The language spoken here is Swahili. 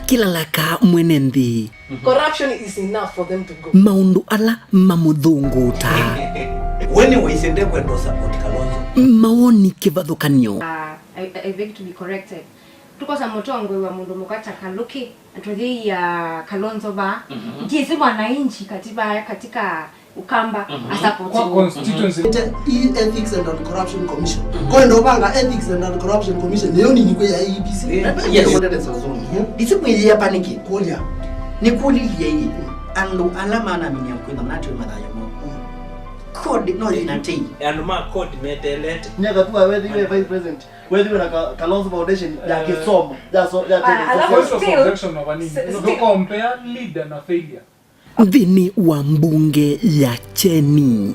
kila laka mwenendi. Corruption is enough for them to go. Maundu ala mamudhunguta. When we send them to support Kalonzo. Maoni kivadhukanyo. I beg to be corrected. Tuko sa motongwe wa mundu mukata kaluki atodhi ya Kalonzo ba. Ndiye mwananchi katika Ukamba support constituency Ethics and Anti-Corruption Commission. Kwa ndo banga Ethics and Anti-Corruption Commission leo ni kwa EBC. Yes, what is zone. Disimu ya paniki. Kolia. Ni kuli yeye. Ando alama na minya kwenda mnacho madhayo mo. Code no inatei. And ma code medelete. Nyaka tu wewe ndiye vice president. Wewe ndiye na Kalonzo Foundation ya kisomo. Ya protection of an no compare leader na failure. Dhini wa mbunge ya Cheni.